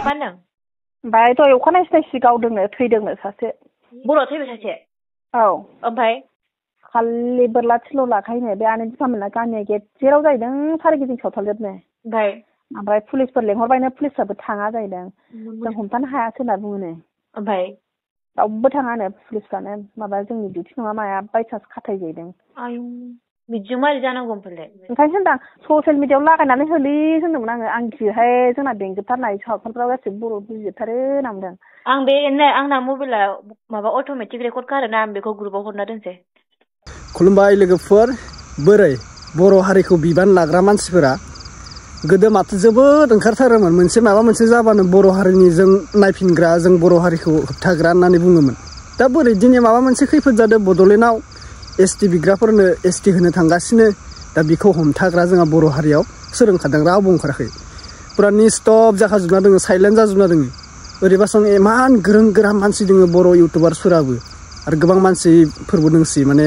मा होनदों? ओमफ्राय दहाय अखानायै सिनायसि गावदोंनो थैदोंनो सासे। बर'आ थैबाय सासे? औ। ओमफ्राय? खालि बोरला थिल' लाखायोनो बे आनै बिफामोनना गामिया गेजेराव जाहैदों सोरगिदिं सावथालजोबनो। ओमफ्राय पुलिसफोर लेंहरबायनो पुलिसफ्राबो थाङा जाहैदों। जों हमथानो हायासै होनना बुङोनो। ओमफ्राय? रावबो थाङानो पुलिसफ्रानो माबा जोंनि डिउटि नङा माया बायसान्स खाथाय जाहैदों। आयौ बिदिजों मारै जानांगौ ओमफ्रायलाय? ओंखायनो होनदां ससियेल मिडियायाव लागायनानै होलै होनदोंमोन आङो आं गियोहाय जोंना बेंजोबथारनाय सावथालफ्राव गासिबो बर' बुजिजोबथारो होनना बुंदों। आं बे आंना मबाइला माबा अट'मेटिक रेकर्ड खारोना आं बेखौ ग्रुपाव हरना दोनसै। खुलुमबाय लोगोफोर, बोरै बर' हारिखौ बिबान लाग्रा मानसिफोरा गोदो माथो जोबोद ओंखारथारोमोन मोनसे माबा मोनसे जाबानो बर' हारिनि जों नायफिनग्रा जों बर' हारिखौ होबथाग्रा होननानै बुङोमोन। दा बोरै दिनै माबा मोनसे खैफोद जादों बड'लेण्डआव एसटि बिग्राफोरनो एसटि होनो थांगासिनो दा बेखौ हमथाग्रा जोंहा बर' हारियाव सोर ओंखारदों? रावबो ओंखाराखै। पुरा निस्टप जाखाजोबना दोङो, साइलेन्ट जाजोबना दोङो। ओरैबासो इमान गोरों गोरा मानसि दोङो बर' इउटुबार्सफोराबो आरो गोबां मानसिफोरबो दंसै माने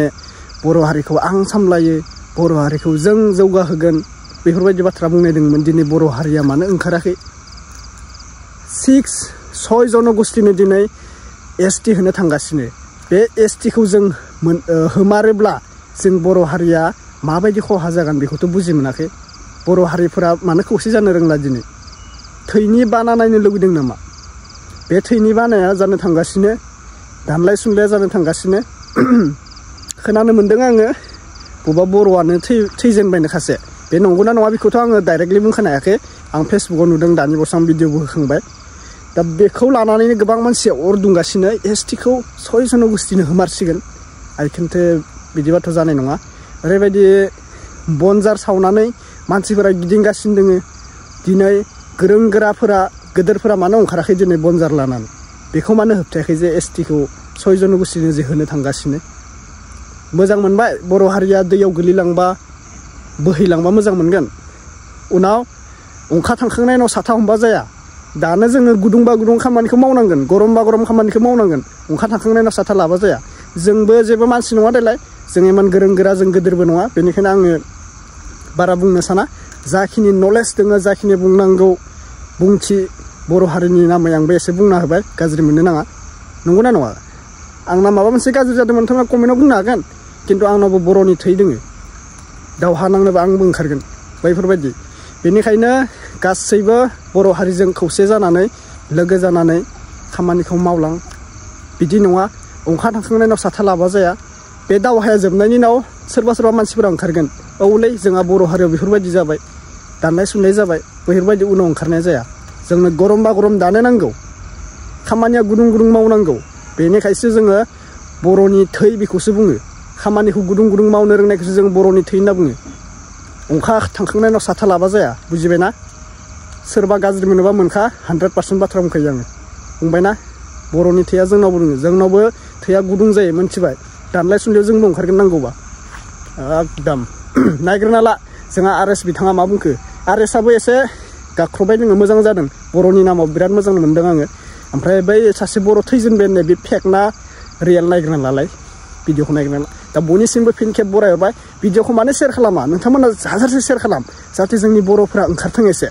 बर' हारिखौ आं सामलायो, बर' हारिखौ जों जौगाहोगोन बेफोरबायदि बाथ्रा बुंनाय दंमोन। दिनै बर' हारिया मानो ओंखाराखै? 6 जनगोष्ठीनो दिनै एसटि होनो थांगासिनो। बे एसटिखौ जों होमारोब्ला जों बर' हारिया माबायदि खहा जागोन बेखौथ' बुजि मोनाखै। बर' हारिफोरा मानो खौसे जानो रोंला दिनै? थैनि बाना नायनो लुबैदों नामा? बे थैनि बानाया जानो थांगासिनो, दानलाय सुनलाया जानो थांगासिनो। खोनानो मोन्दों आङो बबेबा बर'आनो थैजेनबायनो खासे। बे नंगौना नङा बेखौथ' आङो डाइरेक्टलि बुंखानो हायाखै। आं फेसबुकाव नुदों, दानि बावैसो आं भिडिअबो होखांबाय। दा बेखौ लानानैनो गोबां मानसिया अर दुंगासिनो, एसटिखौ 6 जनगोष्ठीनो होमारसिगोन। आइखोन्थ' बिदिबाथ' जानाय नङा। ओरैबायदि बनजार सावनानै मानसिफोरा गिदिंगासिनो दोङो। दिनै गोरों गोराफोरा गेदेरफोरा मानो ओंखाराखै दिनै बनजार लानानै? बेखौ मानो होबथायाखै जे एसटिखौ 6 जनगोष्ठीनो जे होनो थांगासिनो? मोजां मोनबाय बर' हारिया दैयाव गोलैलांबा बोहैलांबा मोजां मोनगोन। उनाव अंखा थांखांनायनि उनाव साथा हमबा जाया। दानो जोङो गुदुंबा गुदुं खामानिखौ मावनांगोन, गरमबा गरम खामानिखौ मावनांगोन। अंखा थांखांनायनि उनाव साथा लाबा जाया। जोंबो जेबो मानसि नङा देलाय, जों इमान गोरों गोरा जों गोदोरबो नङा। बेनिखायनो आङो बारा बुंनो साना। जाखिनि नलेज दोङो, जाखिनि बुंनांगौ बुंथि बर' हारिनि नामै आंबो एसे बुंना होबाय, गाज्रि मोननो नाङा। नंगौना नङा? आंना माबा मोनसे गाज्रि जादोंमोन नोंथाङा कमेन्टआव बुंनो हागोन। खिन्थु आंनावबो बर'नि थै दोङो, दावहा नांनोबा आंबो ओंखारगोन बैफोरबायदि। बेनिखायनो गासैबो बर' हारिजों खौसे जानानै लोगो जानानै खामानिखौ मावलां। बिदि नङा अंखा थांखांनायनि उनाव साथा लाबा जाया। बे दावहाया जोबनायनि उनाव सोरबा सोरबा मानसिफोरा ओंखारगोन। औलै जोंहा बर' हारियाव बेफोरबायदि जाबाय, दाननाय सुननाय जाबाय, बेफोरबायदि उनाव ओंखारनाय जाया। जोंनो गरमबा गरम दानो नांगौ, खामानिया गुदुं गुदुं मावनांगौ। बेनिखायसो जोङो बर'नि थै बेखौसो बुङो। खामानिखौ गुदुं गुदुं मावनो रोंनायखौसो जों बर'नि थै होनना बुङो। अंखा थांखांनायनि उनाव साथा लाबा जाया, बुजिबायना? सोरबा गाज्रि मोनोबा मोनखा, 100% बाथ्रा बुंखायो आङो। बुंबायना? बर'नि थैया जोंनावबो दङ, जोंनावबो थैया गुदुं जायो, मोनथिबाय? दानलाय सुनलायाव जोंबो ओंखारगोन नांगौबा। एकदम नायग्रोना ला जोंहा आरएस बिथाङा मा बुंखो। आरएसआबो एसे गाख्रबबाय दोङो, मोजां जादों। बर'नि नामाव बिराद मोजां मोनदों आङो। ओमफ्राय बै सासे बर' थैजेनबाय होननाय बे फेक ना रियेल नायग्रोना लालाय, भिडिअखौ नायग्रोना ला। दा बयनिसिमबो फिन खेब बरायहरबाय। भिडिअखौ मानो शेयार खालामा? नोंथांमोना हाजारसे शेयार खालाम, जाहाथे जोंनि बर'फ्रा ओंखारथों एसे।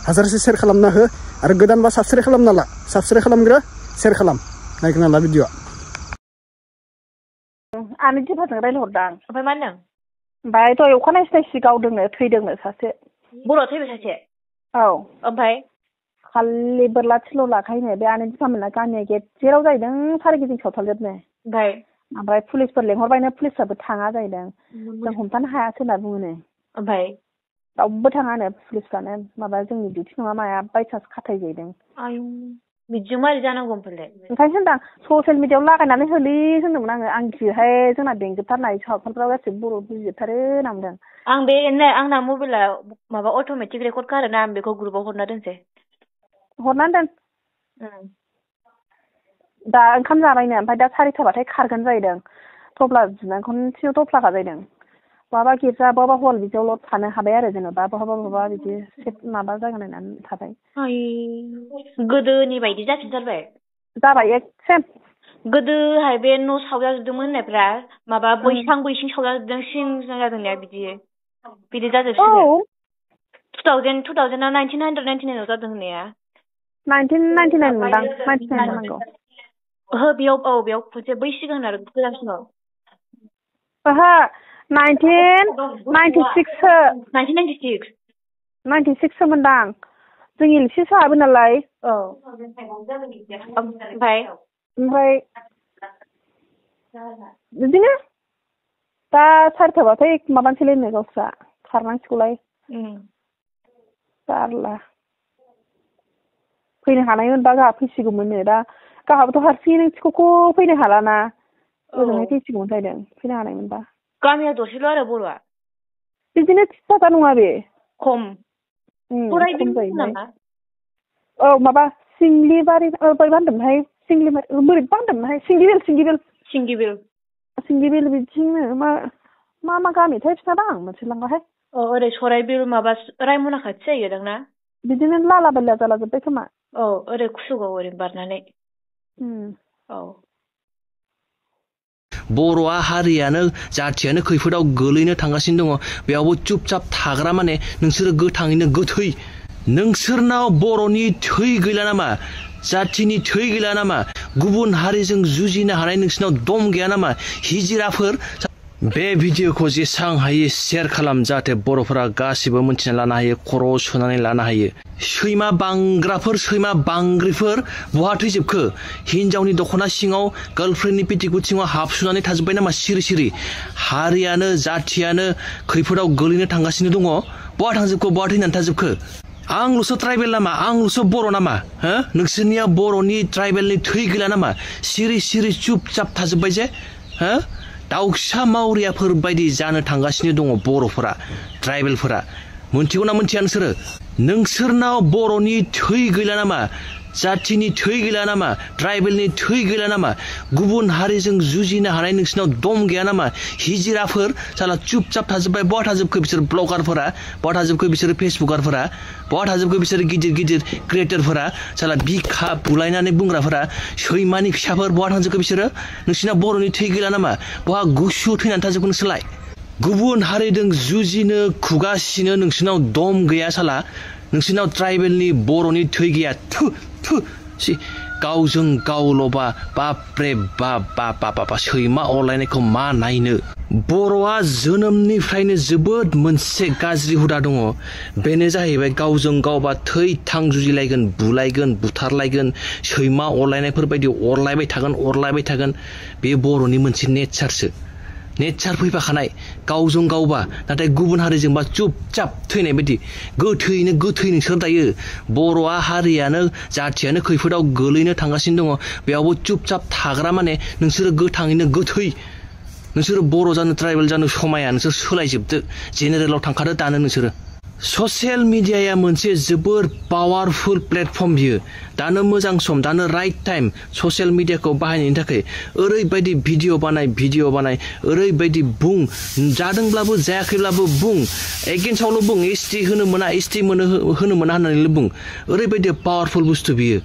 हाजारसे शेयार खालामना हो आरो गोदानबा साबस्क्राइब खालामना ला। साबस्क्राइब खालामग्रो, शेयार खालाम, नायग्रोना ला भिडिअआ। आनै दिफाजों रायलायहरदां। ओमफ्राय मा होनदों? ओमफ्राय दहाय अखानायै सिनायसि गावदोंनो थैदोंनो सासे। बर'आ थैबाय सासे? औ। ओमफ्राय? खालि बोरला थिल' लाखायोनो बे आनै बिफामोनना गामिया गेजेराव जाहैदों सोरगिदिं सावथालजोबनो। ओमफ्राय पुलिसफोर लेंहरबायनो पुलिसफ्राबो थाङा जाहैदों। जों हमथानो हायासै होनना बुङोनो। ओमफ्राय? रावबो थाङानो पुलिसफ्रानो माबा जोंनि डिउटि नङा माया बायसान्स खाथाय जाहैदों। आयौ बिदिजों मारै जानांगौ ओमफ्रायलाय? ओंखायनो होनदां ससियेल मिडियायाव लागायनानै होलै होनदोंमोन आङो आं गियोहाय जोंना बेंजोबथारनाय सावथालफ्राव गासिबो बर' बुजिजोबथारो होनना बुंदों। आं आंना मबाइला माबा अट'मेटिक रेकर्ड खारोना आं बेखौ ग्रुपाव हरना दोनसै। हरनानै दोन। दा ओंखाम जाबायनो ओमफ्राय दा 4थाबाथाय खारगोन जाहैदों। थफ्ला बिनायखौनो थफ्लाखा जाहैदों। बहाबा गिर्जा बहाबा हल बिदियावल' थानो हाबाय आरो जेनेबा बहाबा बिदि माबा जायगा नायनानै थाबाय। गोदोनि बायदि जाफिनथारबाय? जाबाय एसेम। गोदोहाय बे न' सावजाजोबदोंमोन होननायफ्रा माबा बैसिं सावजाजोबदों सिं जादोंना बिदि जाजोबसिगोन। 1999 आव जादों होननाया। 1999 मोनदां 99 जानांगौ ओहो बेयाव खनसे बै सिगां आरो गोजामसिनाव ओहो 1996 96 मोनदां जों एलसिसो हाबो नालाय औ ओमफ्राय बिदिनो दा सारिथाबाथाय माबानोसैलायनो गावस्रा खारनांसिगौलाय जारला फैनो हानायमोनबा गाहा फैसिगौमोननो दा गाहाबोथ' हारसिङै थिख'खौ फैनो हालाना ओजोंहाय फैसिगौमोन जाहैदों फैनो हानायमोनबा गामिया दसेल' आरो बर'आ बिदिनो फिसाथा नङा बे खम खम जायोहाय औ माबा सिंग्लिबारि बोरैबा होनदोंमोनहाय बोरैबा होनदोंमोनहाय सिंगिबिल बिदिनो मा गामिथाय बिसना आं मोनथिलांबाहाय ओरै सराइबिल माबा रायमना खाथि जाहैदां ना बिदिनो लाला बायला जाला जोब्बाय खोमा औ ओरै कुसुगाव ओरै बारनानै औ बर'आ हारियानो जाथियानो खैफोदाव गोलैनो थांगासिनो दङ बेयावबो चुपचाप थाग्रा माने नोंसोरो गोथाङैनो गोथै नोंसोरनाव बर'नि थै गैला नामा जाथिनि थै गैला नामा गुबुन हारिजों जुजिनो हानाय नोंसोरनाव दम गैया नामा हिजिराफोर बे भिडिअखौ जेसां हायो शेयार खालाम जाहाथे बर'फोरा गासिबो मोनथिना लानो हायो खर' सुनानै लानो हायो सैमा बांग्राफोर सैमा बांग्रिफोर बहा थैजोबखो हिनजावनि दख'ना सिङाव गार्लफ्रेन्डनि पेटिकुट सिङाव हाबसुनानै थाजोब्बाय नामा सिरि सिरि हारियानो जाथियानो खैफोदाव गोलैनो थांगासिनो दङ बहा थांजोबखो बहा थैनानै थाजोबखो आंल'सो ट्राइबेल नामा आंल'सो बर' नामा हो नोंसोरनिया बर'नि ट्राइबेलनि थै गैला नामा सिरि सिरि चुपचाप थाजोब्बाय जे हो दाउसा मावरियाफोर बायदि जानो थांगासिनो दङ बर'फोरा ट्राइबेलफोरा मोनथिगौ ना मोनथिया नोंसोरनाव बर'नि थै गैला नामा जाथिनि थै गैला नामा ट्राइबेलनि थै गैला नामा गुबुन हारिजों जुजिनो हानाय नोंसोरनाव दम गैया नामा हिजिराफोर साला चुपचाप थाजोब्बाय बहा थाजोबखो बिसोर ब्लगारफोरा बहा थाजोबखो बिसोर फेसबुकारफोरा बहा थाजोबखो बिसोर गिदिर गिदिर क्रिएटरफोरा साला बिखा बुलायनानै बुंग्राफोरा सैमानि फिसाफोर बहा थांजोबखो बिसोरो नोंसोरनाव बर'नि थै गैला नामा बहा गुसु थैनानै थाजोबखो नोंसोरलाय गुबुन हारिजों जुजिनो खुगासिनो नोंसोरनाव दम गैया साला नोंसोरनाव ट्राइबेलनि बर'नि थै गैया गावजों गावल'बा बाप्रे बाप सैमा अरलायनायखौ मा नायनो बर'आ जोनोमनिफ्रायनो जोबोद मोनसे गाज्रि हुदा दङ बेनो जाहैबाय गावजों गावबा थै थां जुजिलायगोन बुलायगोन बुथारलायगोन सैमा अरलायनायफोर बायदि अरलायबाय थागोन बे बर'नि मोनसे नेचार फैफाखानाय गावजों गावबा नाथाय गुबुन हारिजोंबा चुपचाप थैनाय बायदि गोथै नोंसोर दायो बर'आ हारियानो जाथियानो खैफोदाव गोलैनो थांगासिनो दङ बेयावबो चुपचाप थाग्रा माने नोंसोरो गोथाङैनो गोथै नोंसोरो बर' जानो ट्राइबेल जानो समाया नोंसोर सोलायजोबदो जेनेरेलाव थांखादो दानो नोंसोरो ससियेल मिडियाया मोनसे जोबोर पावारफुल प्लेटफर्म बियो दानो मोजां सम दानो राइट टाइम ससियेल मिडियाखौ बाहायनायनि थाखाय ओरैबायदि भिडिअ बानाय ओरैबायदि बुं जादोंब्लाबो जायाखैब्लाबो बुं एगेन्स्टआवल' बुं एसटि होनो मोना होनो मोना होननानैल' बुं ओरैबायदि पावारफुल बुस्थु बियो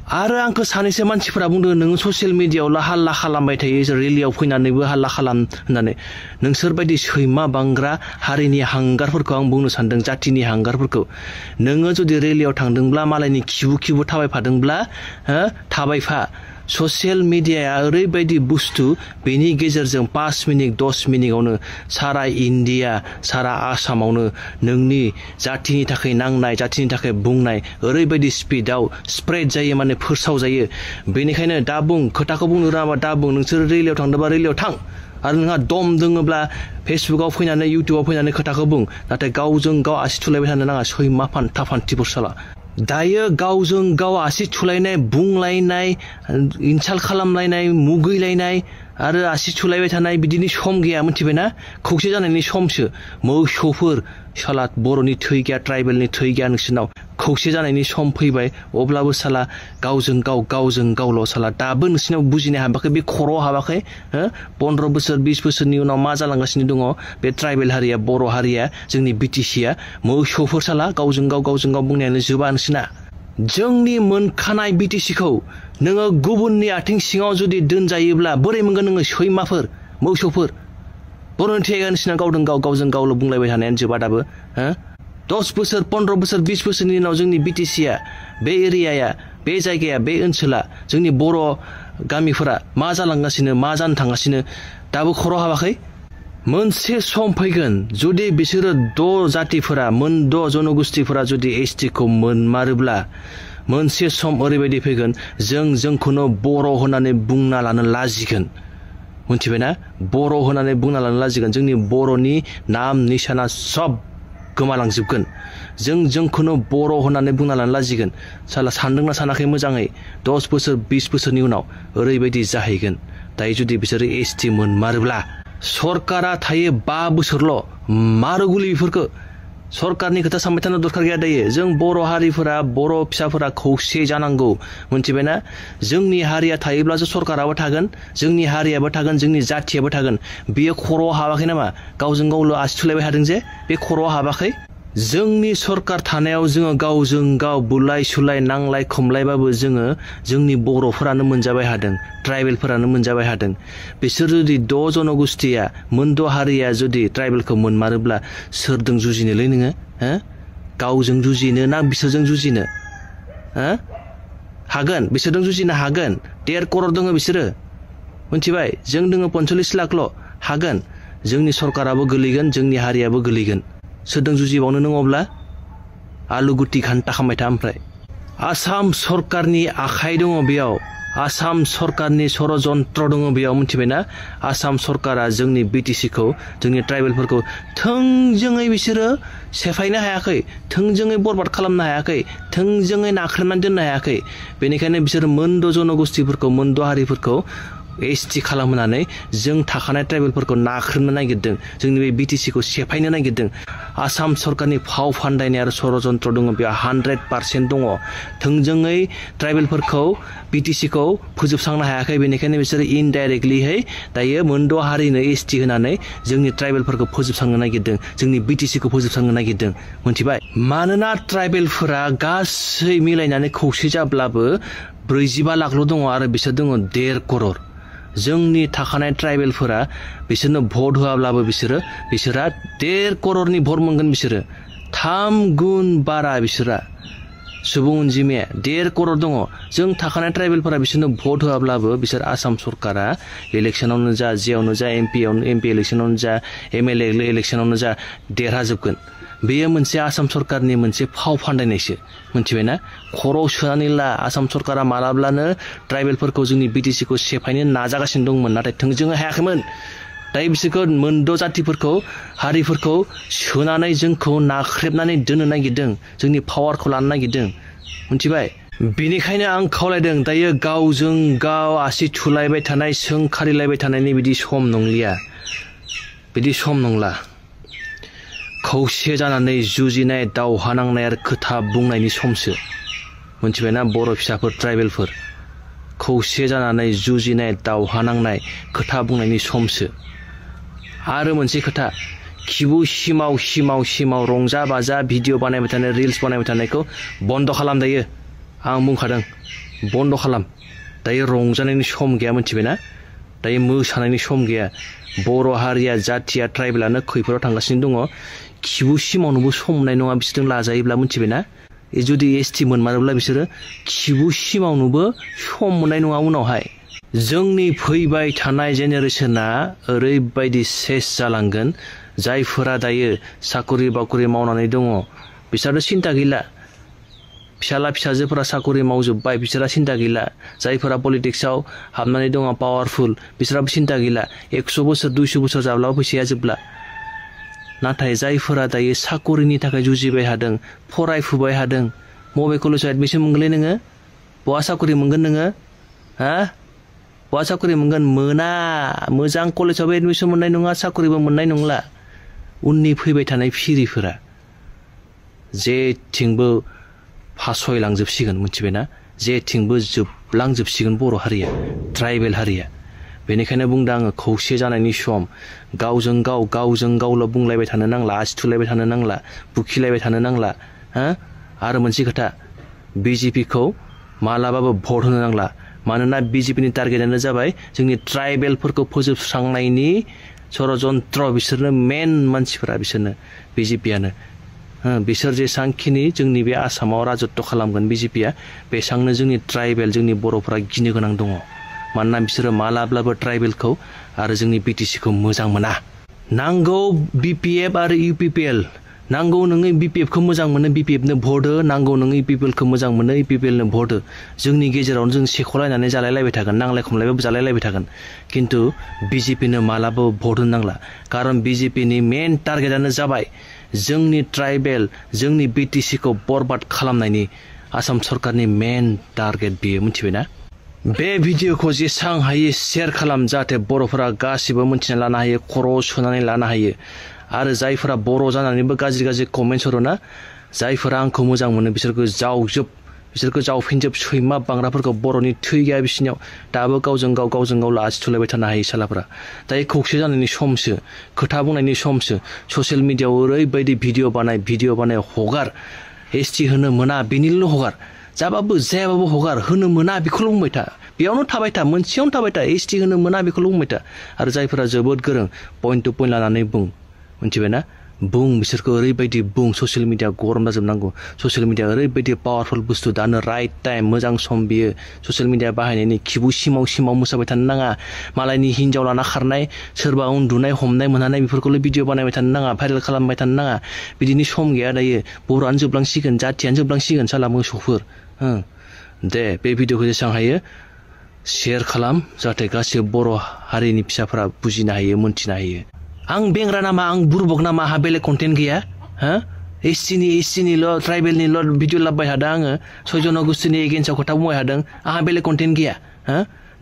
आरो आंखौ सानैसो मानसिफोरा बुंदों नोङो ससियेल मिडियायावल' हाल्ला खालामबाय थायो रेलियाव फैनानैबो हाल्ला खालाम होननानै नोंसोरबायदि सैमा बांग्रा हारिनि हांगारफोरखौ आं बुंनो सानदों जातिनि हांगारफोरखौ नोङो जुदि रेलियाव थांदोंब्ला मालायनि खिबु थाबायफादोंब्ला थाबायफा ससियेल मिडियाया ओरैबायदि बुस्थु बेनि गेजेरजों 5 मिनिट 10 मिनिटआवनो सारा इन्डिया सारा आसामावनो नोंनि जातिनि थाखाय नांनाय जातिनि थाखाय बुंनाय ओरैबायदि स्पिडआव स्प्रेड जायो माने फोसाव जायो बेनिखायनो दा बुं खोथाखौ बुंनो रोङाबा दा बुं नोंसोर रेलियाव थांदोंबा रेलियाव थां आरो नोंहा दम दोङोब्ला फेसबुकाव फैनानै इउटिउबाव फैनानै खोथाखौ बुं नाथाय गावजों गाव आसि थुलायबाय थानो नाङा सैमा फान्थिफोर साला दायो गावजों गाव आसि थुलायनाय बुंलायनाय इनसाल्ट खालामलायनाय मुगैलायनाय आरो आसि थुलायबाय थानाय बिदिनि सम गैया मिथिबायना खौसे जानायनि समसो मोसौफोर साला बर'नि थै गैया ट्राइबेलनि थै गैया नोंसोरनाव खौसे जानायनि सम फैबाय अब्लाबो साला गावजों गावल' साला दाबो नोंसोरनाव बुजिनो हाबाखै बे खर'आव हाबाखै 15 बोसोर 20 बोसोरनि उनाव मा जालांगासिनो दङ बे ट्राइबेल हारिया बर' हारिया जोंनि बिटिसिया मोसौफोर साला गावजों गाव बुंनायानो जोबा नोंसोरना जोंनि मोनखानाय बिटिसिखौ नोङो गुबुननि आथिं सिङाव जुदि दोनजायोब्ला बोरै मोनगोन नोङो सैमाफोर मोसौफोर बर'नि थैया नोंसोरना गावजों गावल' बुंलायबाय थानायानो जोबा दाबो 10 बोसोर 15 बोसोर 20 बोसोरनि उनाव जोंनि बिटिसिया बे एरियाया बे जायगाया बे ओनसोला जोंनि बर' गामिफोरा मा जालांगासिनो मा जानो थांगासिनो दाबो खर' हाबाखै मोनसे सम फैगोन जुदि बिसोरो 6 जातिफोरा 6 जनगोष्ठीफोरा जुदि एसटिखौ मोनमारोब्ला मोनसे सम ओरैबायदि फैगोन जोंखौनो बर' होननानै बुंना लानो लाजिगोन मिथिबायना बर' होननानै बुंना लानो लाजिगोन जोंनि बर'नि नाम निशाना सब गोमालांजोबगोन जोंखौनो बर' होननानै बुंना लानो लाजिगोन साला सानदोंना सानाखै मोजाङै 10 बोसोर 20 बोसोरनि उनाव ओरैबायदि जाहैगोन दायो जुदि बिसोरो एसटि मोनमारोब्ला सरकारा थायो 5 बोसोरल' मारुगुलि बेफोरखौ सरकारनि खोथा सानबाय थानो दरखार गैया दायो जों बर' हारिफोरा बर' फिसाफोरा खौसे जानांगौ मिथिबायना जोंनि हारिया थायोब्लासो सरकाराबो थागोन जोंनि हारियाबो थागोन जोंनि जाथियाबो थागोन बेयो खर'आव हाबाखै नामा गावजों गावल' आसि थुलायबाय थादों जे बे खर'आव हाबाखै जोंनि सरकार थानायाव जोङो गावजों गाव बुलाय सुलाय नांलाय खमलायबाबो जोङो जोंनि बर'फोरानो मोनजाबाय हादों ट्राइबेलफोरानो मोनजाबाय हादों बिसोर जुदि 6 जनगोष्ठीया 6 हारिया जुदि ट्राइबेलखौ मोनमारोब्ला सोरजों जुजिनोलै नोङो हो गावजों जुजिनो ना बिसोरजों जुजिनो हो हागोन बिसोरजों जुजिनो हागोन 1.5 करोड़ दङ बिसोरो मिथिबाय जों दङ 45 लाखल' हागोन जोंनि सरकाराबो गोलैगोन जोंनि हारियाबो गोलैगोन सोरजों जुजिबावनो नों अब्ला आलु गुटि घन्टा खामबाय था ओमफ्राय आसाम सरकारनि आखाइ दङ बेयाव आसाम सरकारनि षड़यन्त्र दङ बेयाव मिथिबायना आसाम सरकारा जोंनि बिटिसिखौ जोंनि ट्राइबेलफोरखौ थोंजोङै बिसोरो सेफायनो हायाखै थोंजोङै बरबाद खालामनो हायाखै थोंजोङै नाख्रेबनानै दोननो हायाखै बेनिखायनो बिसोर 6 जनगोष्ठीफोरखौ 6 हारिफोरखौ एसटि खालामनानै जों थाखानाय ट्राइबेलफोरखौ नाख्रेबनो नागिरदों जोंनि बे बिटिसिखौ सेफायनो नागिरदों आसाम सरकारनि फाव फान्दायनाय आरो षड़यन्त्र दङ बेयाव 100% दङ थोंजोङै ट्राइबेलफोरखौ बिटिसिखौ फोजोबस्रांनो हायाखै बेनिखायनो बिसोरो इनडाइरेक्टलिहै दायो 6 हारिनो एसटि होनानै जोंनि ट्राइबेलफोरखौ फोजोबस्रांनो नागिरदों जोंनि बिटिसिखौ फोजोबस्रांनो नागिरदों मिथिबाय मानोना ट्राइबेलफोरा गासै मिलायनानै खौसे जाब्लाबो 45 लाखल' दङ आरो बिसोर दङ 1.5 करोड़ जोंनि थाखानाय ट्राइबेलफोरा बिसोरनो भट होआब्लाबो बिसोरा 1.5 करोड़नि भट मोनगोन बिसोरो 3 गुन बारा बिसोरा सुबुं अनजिमाया 1.5 करोड़ दङ जों थाखानाय ट्राइबेलफोरा बिसोरनो भट होआब्लाबो बिसोर आसाम सरकारा इलेक्शनावनो जा जेयावनो जा एमपि इलेक्शनावनो जा एमएलए इलेक्शनावनो जा देरहाजोबगोन बेयो मोनसे आसाम सरकारनि मोनसे फाव फान्दायनायसो मिथिबायना खर'आव सोनानै ला आसाम सरकारा मालाब्लानो ट्राइबेलफोरखौ जोंनि बिटिसिखौ सेफायनो नाजागासिनो दंमोन नाथाय थोंजोङै हायाखैमोन दायो बिसोरखौ 6 जातिफोरखौ हारिफोरखौ सोनानै जोंखौ नाख्रेबनानै दोननो नागिरदों जोंनि पावारखौ लानो नागिरदों मिथिबाय बेनिखायनो आं खावलायदों दायो गावजों गाव आसि थुलायबाय थानाय सोंखारिलायबाय थानायनि बिदि सम नंलिया बिदि सम नंला खौसे जानानै जुजिनाय दावहा नांनाय आरो खोथा बुंनायनि समसो मिथिबायना बर' फिसाफोर ट्राइबेलफोर खौसे जानानै जुजिनाय दावहा नांनाय खोथा बुंनायनि समसो आरो मोनसे खोथा खिबु सिमाव रंजा बाजा भिडिअ बानायबाय थानाय रिल्स बानायबाय थानायखौ बन्द खालाम दायो आं बुंखादों बन्द खालाम दायो रंजानायनि सम गैया मिथिबायना दायो मोसानायनि सम गैया बर' हारिया जाथिया ट्राइबेलानो खैफोदाव थांगासिनो दङ खिबु सिमावनोबो समनाय नङा बिसोरजों लाजायोब्ला मिथिबायना जुदि एसटि मोनमारोब्ला बिसोरो खिबु सिमावनोबो सम मोननाय नङा उनावहाय जोंनि फैबाय थानाय जेनेरेशना ओरैबायदि सेस जालांगोन जायफोरा दायो साकरि बाकरि मावनानै दङ बिसोरहा सिन्ता गैला फिसाला फिसाजोफोरा साकरि मावजोब्बाय बिसोरहा सिन्ता गैला जायफोरा पलिटिक्सआव हाबनानै दङ पावारफुल बिसोरहाबो सिन्ता गैला 100 बोसोर 200 बोसोर जाब्लाबो फैसाया जोबला नाथाय जायफोरा दायो साकरिनि थाखाय जुजिबाय हादों फरायफुबाय हादों मबे कलेजाव एडमिसन मोनगोनलै नोङो बहा साकरि मोनगोन नोङो हा बहा साकरि मोनगोन मोना मोजां कलेजावबो एडमिसन मोननाय नङा साकरिबो मोननाय नंला उननि फैबाय थानाय फिरिफोरा जेथिंबो फासयलांजोबसिगोन मिथिबायना जेथिंबो जोबलांजोबसिगोन बर' हारिया ट्राइबेल हारिया बेनिखायनो बुंदों आङो खौसे जानायनि सम गावजों गावल' बुंलायबाय थानो नांला आसि थुलायबाय थानो नांला बुखिलायबाय थानो नांला हा आरो मोनसे खोथा बिजेपिखौ मालाबाबो भट होनो नांला मानोना बिजेपिनि टार्गेटआनो जाबाय जोंनि ट्राइबेलफोरखौ फोजोबस्रांनायनि षड़यन्त्र बिसोरनो मेन मानसिफोरा बिसोरनो बिजेपियानो बिसोर जेसांखिनि जोंनि बे आसामाव राजत्व खालामगोन बिजेपिया बेसांनो जोंनि ट्राइबेल जोंनि बर'फोरा गिनो गोनां दङ मानोना बिसोरो मालाब्लाबो ट्राइबेलखौ आरो जोंनि बिटिसिखौ मोजां मोना नांगौ बिपिएफ आरो इउपिपिएल नांगौ नोङो बिपिएफखौ मोजां मोनो बिपिएफनो भट हो नांगौ नोङो इउपिपिएलखौ मोजां मोनो इउपिपिएलनो भट हो जोंनि गेजेरावनो जों सेख'लायनानै जालायलायबाय थागोन नांलाय खमलायबाबो जालायलायबाय थागोन खिन्थु बिजेपिनो मालाबाबो भट होनांला खारन बिजेपिनि मेन टार्गेटआनो जाबाय जोंनि ट्राइबेल जोंनि बिटिसिखौ बरबाद खालामनायनि आसाम सरकारनि मेन टार्गेट बियो मिथिबायना बे भिडिअखौ जेसां हायो शेयार खालाम जाहाथे बर'फोरा गासिबो मिथिना लानो हायो खर' सुनानै लानो हायो आरो जायफोरा बर' जानानैबो गाज्रि गाज्रि कमेन्ट्स हरोना जायफोरा आंखौ मोजां मोनो बिसोरखौ बिसोरखौ जावफिनजोब सैमा बांग्राफोरखौ बर'नि थै गैया बिसिनियाव दाबो गावजों गाव लासि थुलायबाय थानो हायो सालाफोरा दायो खौसे जानायनि समसो खोथा बुंनायनि समसो ससियेल मिडियाआव ओरैबायदि भिडिअ बानाय हगार एसटि होनो मोना बेनिल' हगार जाबाबो जायाबाबो हगार होनो मोना बेखौल' बुंबाय था बेयावनो थाबाय था मोनसेयावनो थाबाय था एसटि होनो मोना बेखौल' बुंबाय था आरो जायफोरा जोबोद गोरों पइन्ट टु पइन्ट लानानै बुं मिथिबायना बुं बिसोरखौ ओरैबायदि बुं ससियेल मिडिया गरम जाजोबनांगौ ससियेल मिडिया ओरैबायदि पावारफुल बुस्थु दानो राइट टाइम मोजां सम बियो ससियेल मिडिया बाहायनायनि खिबु सिमाव मोसाबाय थानो नाङा मालायनि हिन्जाव लाना खारनाय सोरबा उन्दुनाय हमनाय मोनहानाय बेफोरखौल' भिडिअ बानायबाय थानो नाङा भाइरेल खालामबाय थानो नाङा बिदिनि सम गैया दायो बर'आनो जोबलांसिगोन जाथियानो जोबलांसिगोन साला मोसौफोर दे बे भिडिअखौ जेसां हायो शेयार खालाम जाहाथे गासिबो बर' हारिनि फिसाफोरा बुजिनो हायो मोन्थिनो हायो आं बेंग्रा नामा आं बुरबक नामा आंहा बेलेग कन्टेन्ट गैया एससिनिल' ट्राइबेलनिल' भिडिअ लाबोबाय थादों आङो 6 जनगोष्ठीनि एगेन्स्टआव खोथा बुंबाय थादों आंहा बेलेग कन्टेन्ट गैया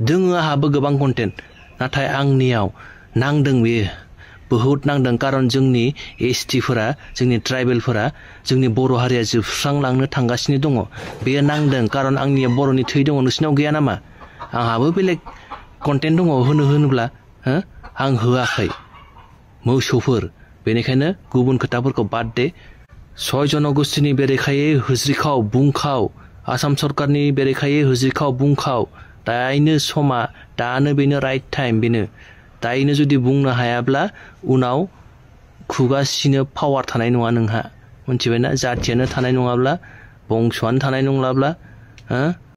दोङो आंहाबो गोबां कन्टेन्ट नाथाय आंनियाव नांदों बेयो बहुद नांदों कारन जोंनि एसटिफोरा जोंनि ट्राइबेलफोरा जोंनि बर' हारिया जोबस्रांलांनो थांगासिनो दङ बेयो नांदों कारन आंनिया बर'नि थै दङ नोंसिनाव गैया नामा आंहाबो बेलेग कन्टेन्ट दङ होनोब्ला आं होआखै मोसौफोर बेनिखायनो गुबुन खोथाफोरखौ बाद दे 6 जनगोष्ठीनि बेरेखायै होज्रिखाव बुंखाव आसाम सरकारनि बेरेखायै होज्रिखाव बुंखाव दायनो समा दानो बेनो राइट टाइम बेनो दायनो जुदि बुंनो हायाब्ला उनाव खुगा सिनो पावार थानाय नङा नोंहा मिथिबायना जाथियानो थानाय नङाब्ला बंस'आनो थानाय नङाब्ला